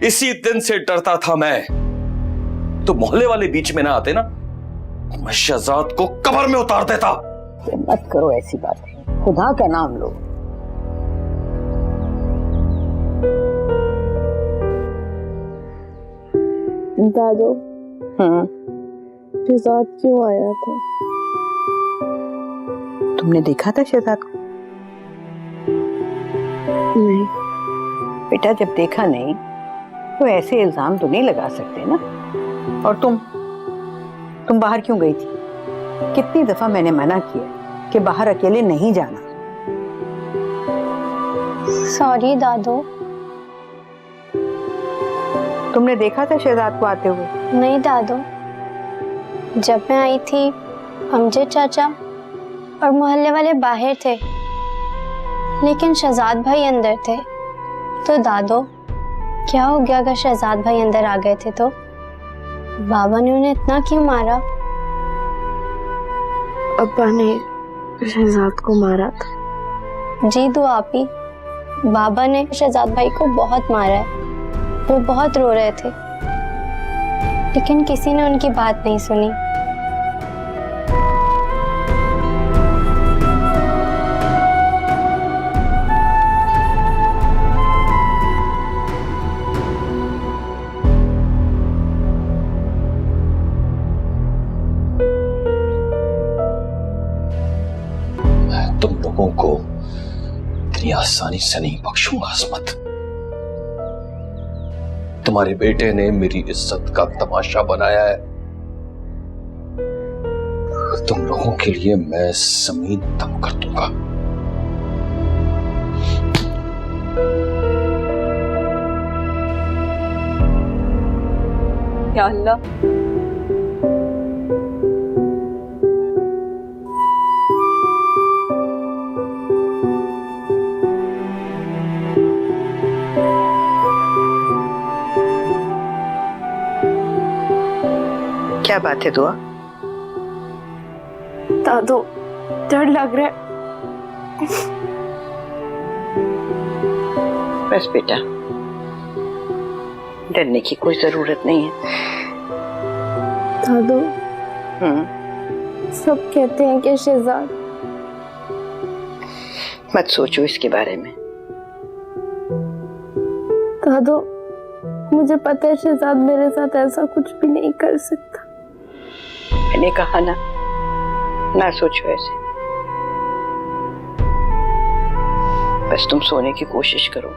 इसी दिन से डरता था मैं। तो मोहल्ले वाले बीच में ना आते ना, मैं शहजाद को कब्र में उतार देता। मत करो ऐसी बातें, खुदा का नाम लो। दादो, शहजाद क्यों आया था? तुमने देखा था शहजाद को? नहीं बेटा, जब देखा नहीं तो ऐसे इल्जाम तो नहीं लगा सकते ना। और तुम बाहर क्यों गई थी? कितनी दफा मैंने मना किया कि बाहर अकेले नहीं जाना। सॉरी दादो। तुमने देखा था शहजाद को आते हुए? नहीं दादो, जब मैं आई थी अमजद चाचा और मोहल्ले वाले बाहर थे, लेकिन शहजाद भाई अंदर थे। तो दादो, क्या हो गया अगर शहजाद भाई अंदर आ गए थे तो? बाबा ने उन्हें इतना क्यों मारा? अब्बा ने शहजाद को मारा था। जी दो आप ही, बाबा ने शहजाद भाई को बहुत मारा है। वो बहुत रो रहे थे, लेकिन किसी ने उनकी बात नहीं सुनी। मैं तुम लोगों को इतनी आसानी से नहीं बख्शूंगा अस्मत। तुम्हारे बेटे ने मेरी इज्जत का तमाशा बनाया है। तुम लोगों के लिए मैं जमीन दम कर दूंगा। या अल्लाह, क्या बात है दुआ? दादो, डर लग रहा है। बस बेटा, डरने की कोई जरूरत नहीं है। दादो, सब कहते हैं कि शहजाद। मत सोचो इसके बारे में। दादो, मुझे पता है शहजाद मेरे साथ ऐसा कुछ भी नहीं कर सकता। मैंने कहा ना सोचो ऐसे। बस तुम सोने की कोशिश करो।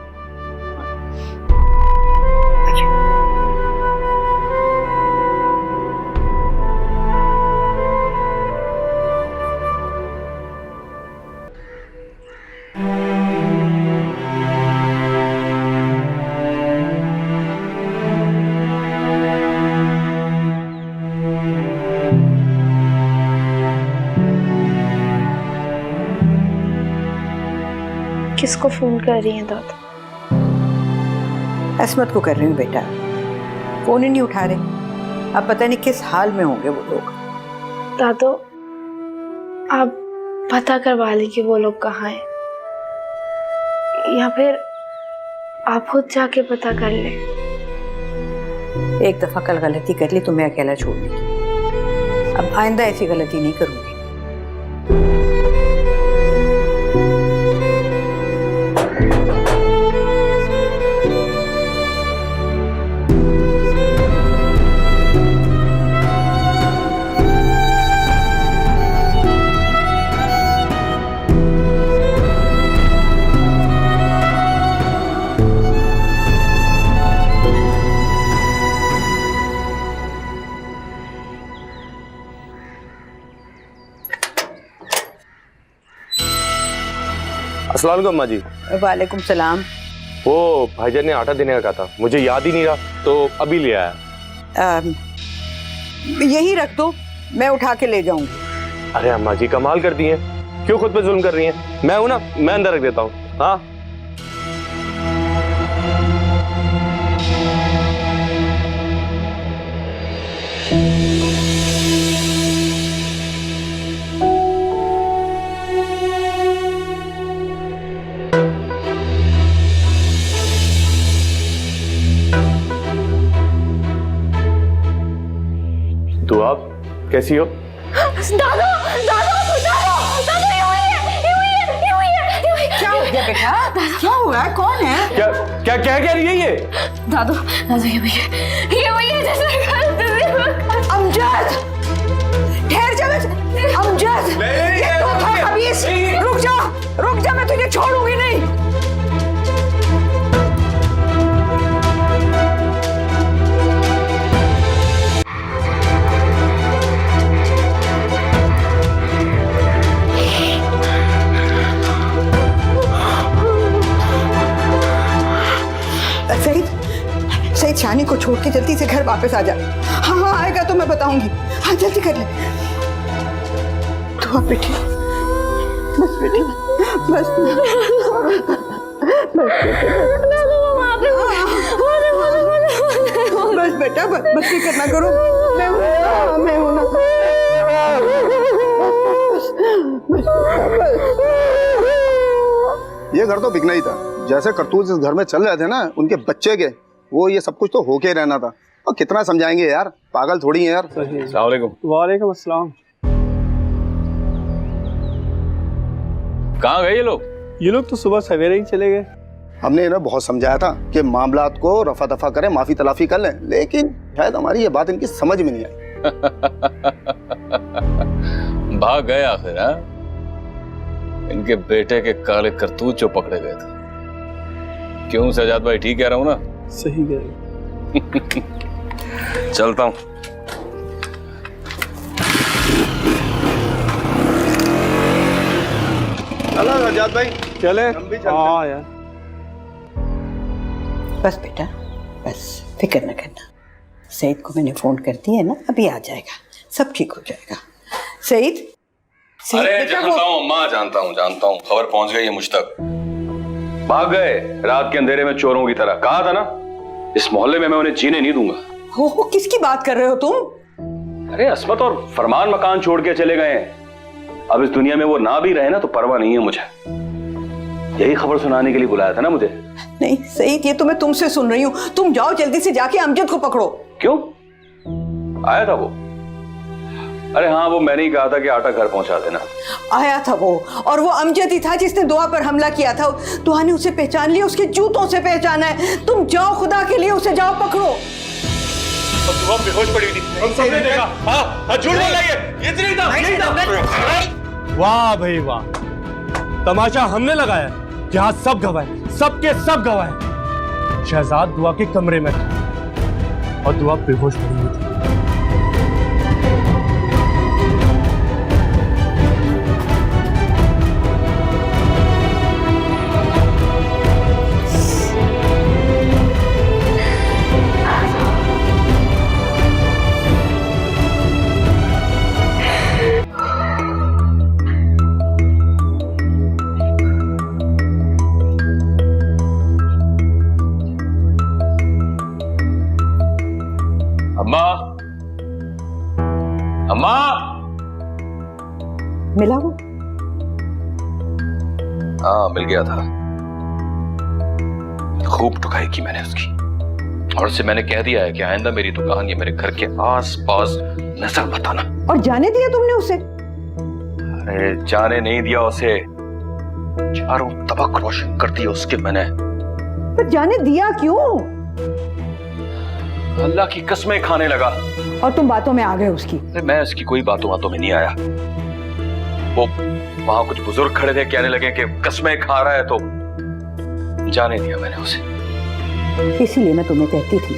किसको फोन कर रही हैं दादा? अस्मत को कर रही हूँ बेटा, फोन ही नहीं उठा रहे। अब पता नहीं किस हाल में होंगे वो लोग। दादो, आप पता करवा लें कि वो लोग कहाँ हैं, या फिर आप खुद जाके पता कर लें। एक दफा कल गलती कर ली तो मैं अकेला छोड़ दी। अब आइंदा ऐसी गलती नहीं करूंगी। अस्सलाम वालेकुम अम्मा जी। वालेकुम सलाम। वो भाईजान ने आटा देने का कहा था, मुझे याद ही नहीं रहा तो अभी ले आया। यही रख दो, मैं उठा के ले जाऊंगी। अरे अम्मा जी कमाल कर दी हैं, क्यों खुद पे जुल्म कर रही हैं? मैं हूं ना, मैं अंदर रख देता हूँ। हाँ तो आप कैसी हो? दादू दादू दादू दादू ये हुई है। क्या हो गया बेटा? क्या हुआ? कौन है? क्या क्या क्या कह रही है ये? दादू दादू ये हुई है जैसे अमजद, ठहर जा। अमजद, ये तो था खबीस। रुक जा, मैं तुझे छोड़ूंगी नहीं। सईद, शानी को छोड़ के जल्दी से घर वापस आ जा। हाँ, आएगा तो मैं बताऊंगी। हाँ, जल्दी कर ले। तो बेटी, बस बेटी, बस बेटा, बस फिक्र ना करो। मैं हूं ना। ये घर तो बिकना ही था। जैसे करतूत इस घर में चल रहे थे ना उनके बच्चे के, वो ये सब कुछ तो होके रहना था। और कितना समझाएंगे यार, पागल थोड़ी है यार। अस्सलाम वालेकुम। वालेकुम अस्सलाम। कहाँ गए ये लोग? ये लोग तो सुबह सवेरे ही चले गए। हमने इन्हें बहुत समझाया था कि मामलात को रफा दफा करें, माफी तलाफी कर लें, लेकिन शायद हमारी ये बात इनकी समझ में नहीं आई। भाग गए आखिर। हाँ, इनके बेटे के काले करतूत जो पकड़े गए थे। क्यों सजाद भाई, ठीक कह रहा हूं ना? सही कह रहे। चलता हूं। चलो सजाद भाई, चले। हम भी चलते हैं। हाँ यार, बस बेटा, बस फिक्र न करना। सईद को मैंने फोन कर दिया है ना, अभी आ जाएगा, सब ठीक हो जाएगा। सईद, अरे जानता हूँ अम्मा, जानता हूँ, खबर पहुंच गई है मुझ तक। भाग गए रात के अंधेरे में चोरों की तरह। कहा था ना, इस मोहल्ले में मैं उन्हें जीने नहीं दूंगा। हो किसकी बात कर रहे हो तुम? अरे अस्मत और फरमान मकान छोड़ के चले गए हैं। अब इस दुनिया में वो ना भी रहे ना तो परवाह नहीं है मुझे। यही खबर सुनाने के लिए बुलाया था ना मुझे। नहीं सईद, ये तो मैं तुमसे सुन रही हूँ। तुम जाओ जल्दी से जाके अमजद को पकड़ो। क्यों आया था वो? अरे हाँ, वो मैंने ही कहा था कि आटा घर पहुंचा देना। आया था वो, और वो अमजद ही था जिसने दुआ पर हमला किया था। दुआ ने उसे पहचान लिया, उसके जूतों से पहचाना है। तुम जाओ, खुदा के लिए उसे जाओ पकड़ो। दुआ बेहोश पड़ी थी, हम सबने देखा। हाँ, झूठ बोल रही है, ये नहीं था। वाह भाई वाह, तमाशा हमने लगाया। यहाँ सब गवाह, सबके सब गवाह। शहजाद दुआ के कमरे में था और दुआ बेहोश पड़ी हुई थी। अम्मा, अम्मा, मिला वो? हाँ मिल गया था। खूब टुकाई की मैंने उसकी, और उससे मैंने कह दिया है कि आइंदा मेरी दुकान या मेरे घर के आस पास नजर बताना। और जाने दिया तुमने उसे? अरे जाने नहीं दिया उसे, चारों तबक रोशन कर दिया उसके मैंने। पर जाने दिया क्यों? अल्लाह की कसमें खाने लगा। और तुम बातों में आ गए उसकी? अरे मैं उसकी कोई बातों में नहीं आया। वो वहां कुछ बुजुर्ग खड़े थे, कहने लगे कि कसमें खा रहा है, तो जाने दिया मैंने उसे। इसीलिए मैं तुम्हें कहती थी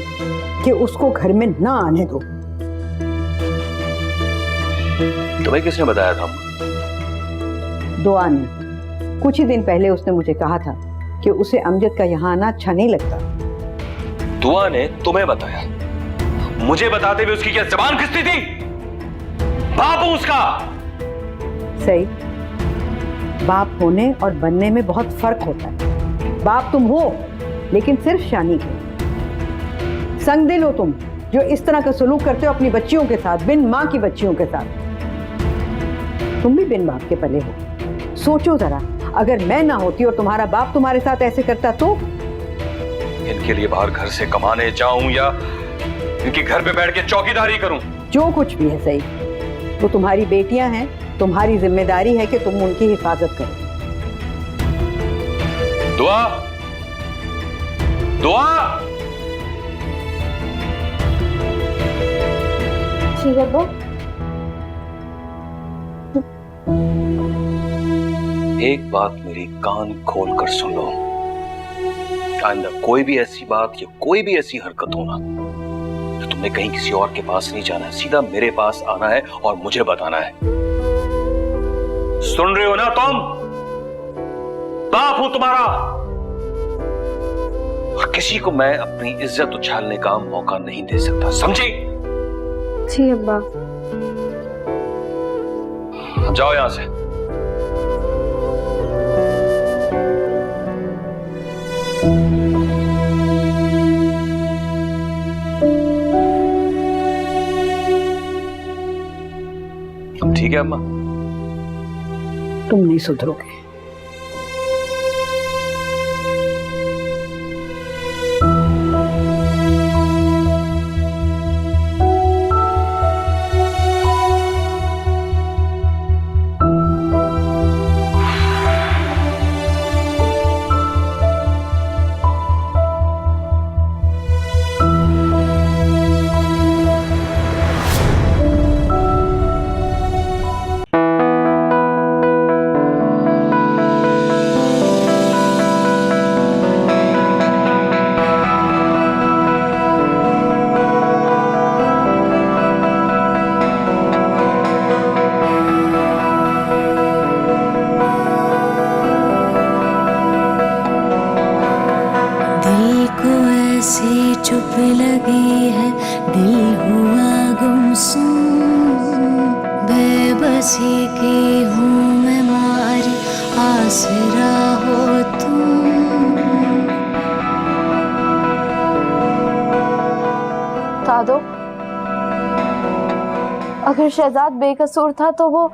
कि उसको घर में ना आने दो। तुम्हें किसने बताया था? दुआ ने। कुछ ही दिन पहले उसने मुझे कहा था कि उसे अमजद का यहाँ आना अच्छा नहीं लगता। दुआ ने तुम्हें बताया? मुझे बताते हुए उसकी क्या जुबान खिंचती थी? बाप हूं उसका। सही, बाप होने और बनने में बहुत फर्क होता है। बाप तुम हो, लेकिन सिर्फ शानी के। संग दिल हो तुम, जो इस तरह का सलूक करते हो अपनी बच्चियों के साथ, बिन मां की बच्चियों के साथ। तुम भी बिन बाप के पले हो। सोचो जरा, अगर मैं ना होती और तुम्हारा बाप तुम्हारे साथ ऐसे करता तो? इनके लिए बाहर घर से कमाने जाऊं या इनके घर पे बैठ के चौकीदारी करूं? जो कुछ भी है सही, वो तुम्हारी बेटियां हैं, तुम्हारी जिम्मेदारी है कि तुम उनकी हिफाजत करो। दुआ, दुआ। जी अब्बा। एक बात मेरी कान खोल कर सुन लो, आइंदा कोई भी ऐसी बात या कोई भी ऐसी हरकत हो ना, तो तुमने कहीं किसी और के पास नहीं जाना है, सीधा मेरे पास आना है और मुझे बताना है। सुन रहे हो ना तुम? बाप हूं तुम्हारा और किसी को मैं अपनी इज्जत उछालने का मौका नहीं दे सकता, समझी? जी अब्बा। अब जाओ यहां से। ठीक है अम्मा? तुम नहीं सुधरोगे। चुप लगी है, दिल हुआ गुमसुम, बेबसी की हूँ मैं मारी, आसरा हो तुम। दादो, अगर शहजाद बेकसूर था तो वो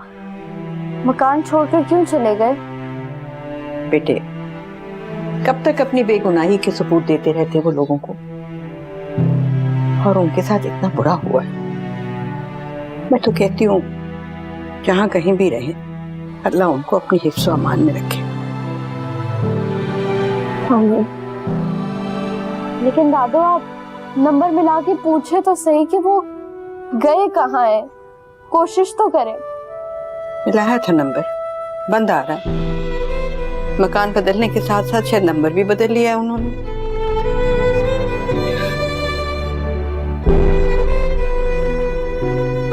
मकान छोड़कर क्यों चले गए? बेटे, कब तक अपनी बेगुनाही के सबूत देते रहते वो लोगों को, और उनके साथ इतना बुरा हुआ है। मैं तो कहती हूँ जहाँ कहीं भी रहे, अल्लाह उनको अपनी हिफ्ज़ व अमान में रखे। लेकिन दादो, आप नंबर मिला के पूछे तो सही कि वो गए कहाँ हैं, कोशिश तो करें। मिलाया था नंबर, बंद आ रहा है। मकान बदलने के साथ साथ शायद नंबर भी बदल लिया है उन्होंने।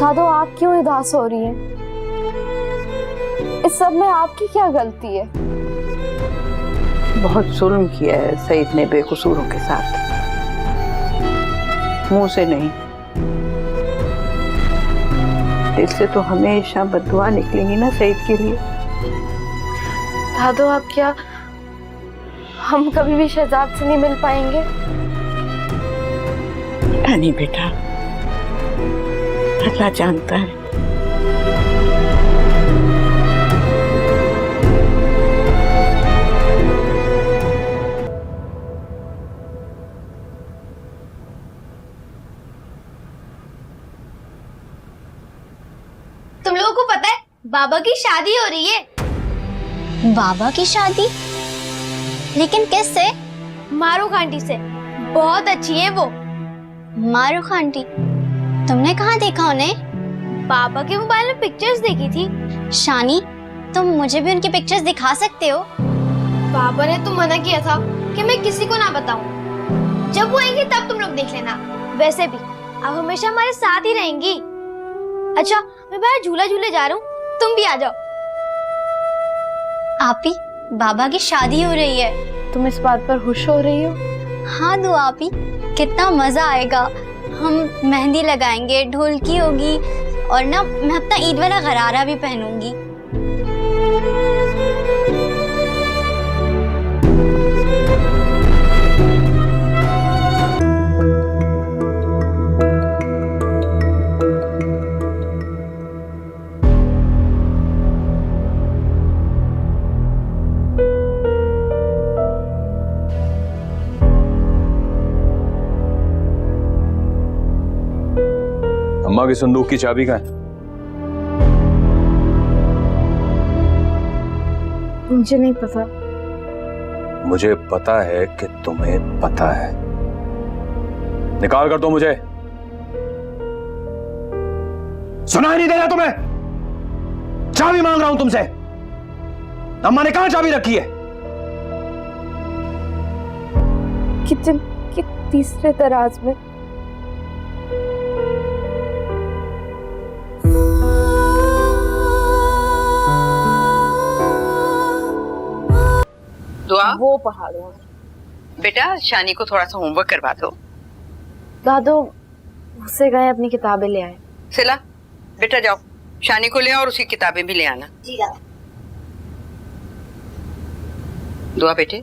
दादो, आप क्यों उदास हो रही हैं? इस सब में आपकी क्या गलती है? बहुत जुल्म किया है सईद ने बेकसूरों के साथ, मुंह से नहीं, दिल से तो हमेशा बद्दुआ निकलेंगी ना सईद के लिए। दादो, आप क्या हम कभी भी शहजाद से नहीं मिल पाएंगे? पता नहीं बेटा, अल्लाह जानता है। तुम लोगों को पता है बाबा की शादी हो रही है? बाबा की शादी? लेकिन किससे? मारूख आंटी से। बहुत अच्छी है वो। मारूख आंटी? तुमने कहाँ देखा उन्हें? बाबा के मोबाइल में पिक्चर्स देखी थी। शानी, तुम मुझे भी उनकी पिक्चर्स दिखा सकते हो? बाबा ने तो मना किया था कि मैं किसी को ना बताऊं। जब वो आएंगे तब तुम लोग देख लेना। वैसे भी अब हमेशा हमारे साथ ही रहेंगी। अच्छा, मैं बाहर झूला झूले जा रहा हूँ, तुम भी आ जाओ। आपी, बाबा की शादी हो रही है। तुम इस बात पर खुश हो रही हो? हाँ दुआ आपी, कितना मजा आएगा। हम मेहंदी लगाएंगे, ढोलकी होगी, और ना मैं अपना ईद वाला गरारा भी पहनूंगी। अम्मा के संदूक की चाबी कहाँ है? मुझे नहीं पता। मुझे पता है कि तुम्हें पता है। निकाल कर दो मुझे। सुनाई नहीं दे रहा तुम्हें? चाबी मांग रहा हूं तुमसे। अम्मा ने कहां चाबी रखी है? किचन के तीसरे दराज में। दुआ, वो पहाड़ों में। बेटा शानी को थोड़ा सा होमवर्क करवा दो। दादो उससे गए अपनी किताबें ले आए। सिला, बेटा जाओ शानी को ले आओ और उसकी किताबें भी ले आना। जी दुआ बेटे,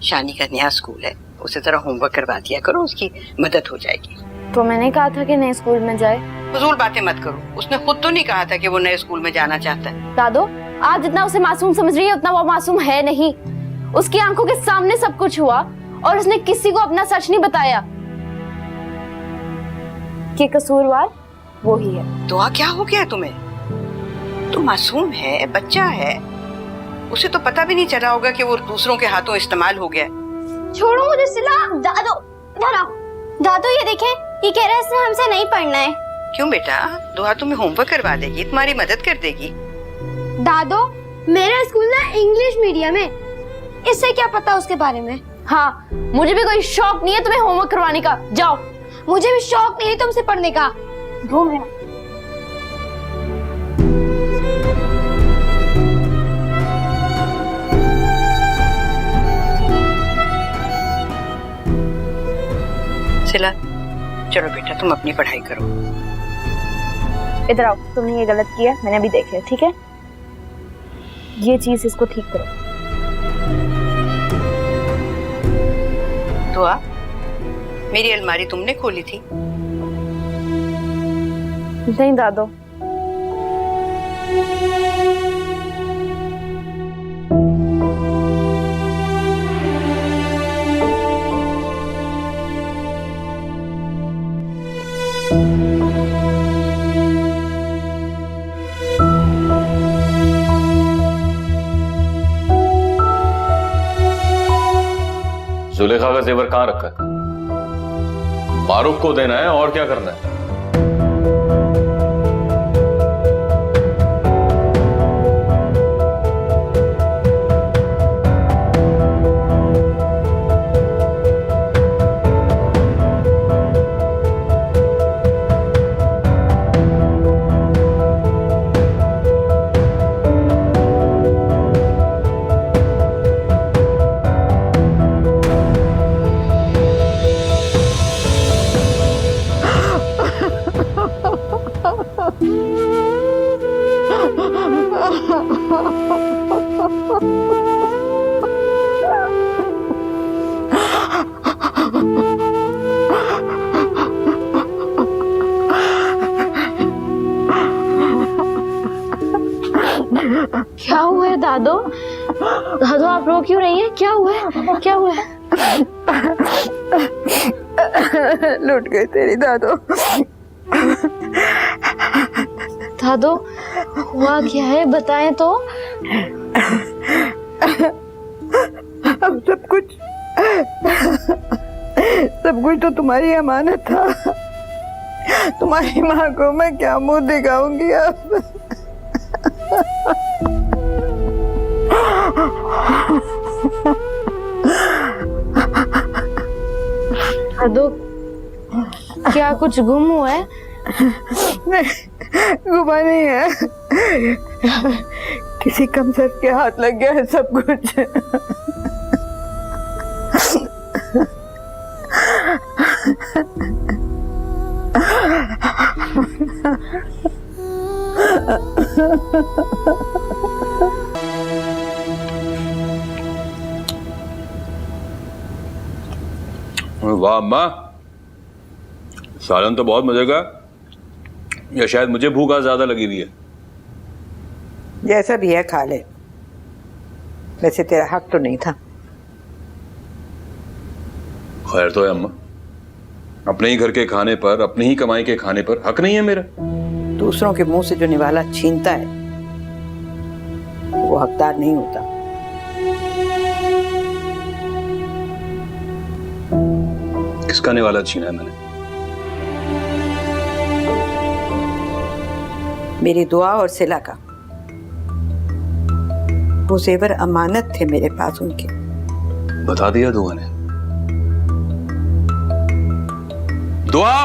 शानी का नया स्कूल है, उसे जरा होमवर्क करवा दिया करो, उसकी मदद हो जाएगी। तो मैंने कहा था कि नए स्कूल में जाए। फजूल बातें मत करो, उसने खुद तो नहीं कहा था कि वो नए स्कूल में जाना चाहता है। दादो आज जितना उसे मासूम समझ रही है उतना वो मासूम है नहीं। उसकी आंखों के सामने सब कुछ हुआ और उसने किसी को अपना सच नहीं बताया। कि कसूरवार वो ही है। दुआ क्या हो गया तुम्हें? तू मासूम है, बच्चा है, उसे तो पता भी नहीं चला होगा कि वो दूसरों के हाथों इस्तेमाल हो गया। छोड़ो मुझे सिला। दादो इधर आओ। दादो ये देखें, ये कह रहा है इसने हमसे नहीं पढ़ना है। क्यों बेटा, दुआ तुम्हें होमवर्क करवा देगी, तुम्हारी मदद कर देगी। दादो मेरा स्कूल ना इंग्लिश मीडियम है, इससे क्या पता उसके बारे में। हाँ मुझे भी कोई शौक नहीं है तुम्हें होमवर्क करवाने का। जाओ। मुझे भी शौक नहीं है तुमसे पढ़ने का। घूम रहा। सिला, चलो बेटा तुम अपनी पढ़ाई करो। इधर आओ, तुमने ये गलत किया, मैंने अभी देख लिया, ठीक है? ये चीज इसको ठीक करो। दुआ, मेरी अलमारी तुमने खोली थी? नहीं दादो। जुलेखा का जेवर कहां रखा है? मारूफ को देना है और क्या करना है? क्या हुआ है दादो? दादो आप रो क्यों रही हैं? क्या हुआ है? क्या हुआ है? लुट गई तेरी दादो। दादो हुआ क्या है, बताएं तो। अब सब कुछ तो तुम्हारी अमानत था। तुम्हारी माँ को मैं क्या मुंह दिखाऊंगी अब? दादो क्या कुछ गुम हुआ है? गुमा नहीं है, किसी कमसर के हाथ लग गया है सब कुछ। वाह अम्मा, सालन तो बहुत मजे का, या शायद मुझे भूख आज ज्यादा लगी हुई है। जैसा भी है खा ले, वैसे तेरा हक तो नहीं था। खैर तो है अम्मा, अपने ही घर के खाने पर, अपनी ही कमाई के खाने पर हक नहीं है मेरा? दूसरों के मुंह से जो निवाला छीनता है वो हकदार नहीं होता। किसका निवाला छीना है मैंने? मेरी दुआ और सिला का। वो जेवर अमानत थे मेरे पास उनके। बता दिया दुआ ने। दुआ!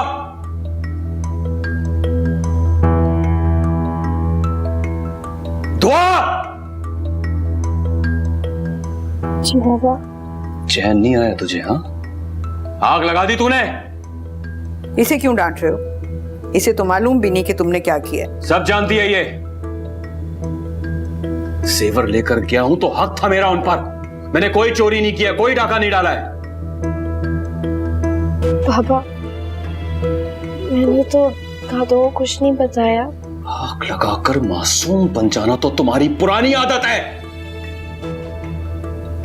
दुआ! जी बाबा। चैन नहीं आया तुझे? हाँ, आग लगा दी तूने। इसे क्यों डांट रहे हो? इसे तो मालूम भी नहीं कि तुमने क्या किया। सब जानती है ये। सेवर लेकर गया हूं तो हक था मेरा उन पर। मैंने कोई चोरी नहीं किया, कोई डाका नहीं डाला है। पापा, मैंने तो दादू को कुछ नहीं बताया। आग लगाकर मासूम बन जाना तो तुम्हारी पुरानी आदत है।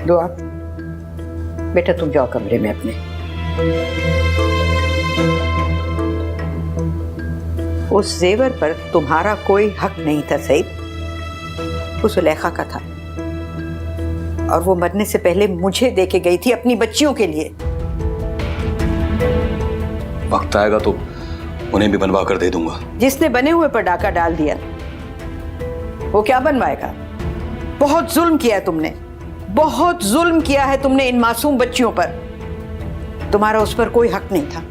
दुआ, बेटा तुम जाओ कमरे में अपने। उस जेवर पर तुम्हारा कोई हक नहीं था सईद, वो सुलेखा का था। और वो मरने से पहले मुझे देके गई थी अपनी बच्चियों के लिए। वक्त आएगा तो उन्हें भी बनवा कर दे दूंगा। जिसने बने हुए पर डाका डाल दिया वो क्या बनवाएगा? बहुत जुल्म किया है तुमने, बहुत जुल्म किया है तुमने इन मासूम बच्चियों पर। तुम्हारा उस पर कोई हक नहीं था।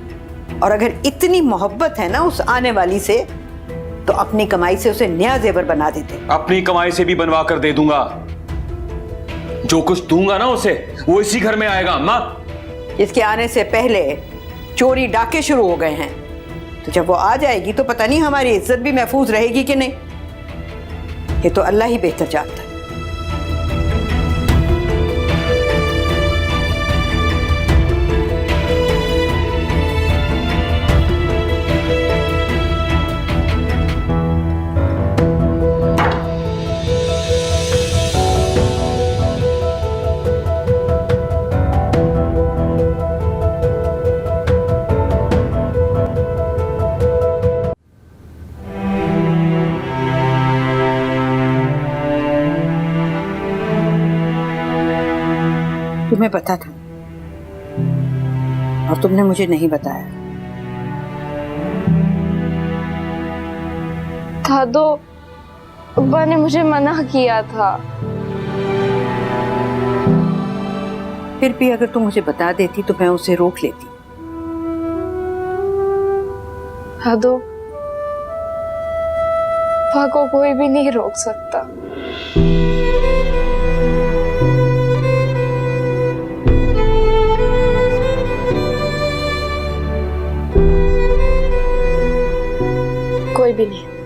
और अगर इतनी मोहब्बत है ना उस आने वाली से, तो अपनी कमाई से उसे नया जेवर बना देते। अपनी कमाई से भी बनवा कर दे दूंगा। जो कुछ दूंगा ना उसे, वो इसी घर में आएगा। अम्मा, इसके आने से पहले चोरी डाके शुरू हो गए हैं, तो जब वो आ जाएगी तो पता नहीं हमारी इज्जत भी महफूज रहेगी कि नहीं। ये तो अल्लाह ही बेहतर जानता है। तुम्हें पता था और तुमने मुझे नहीं बताया। दादू, अब्बा ने मुझे मना किया था। फिर भी अगर तुम मुझे बता देती तो मैं उसे रोक लेती। दादू, अब्बा को कोई भी नहीं रोक सकता। कोई भी नहीं।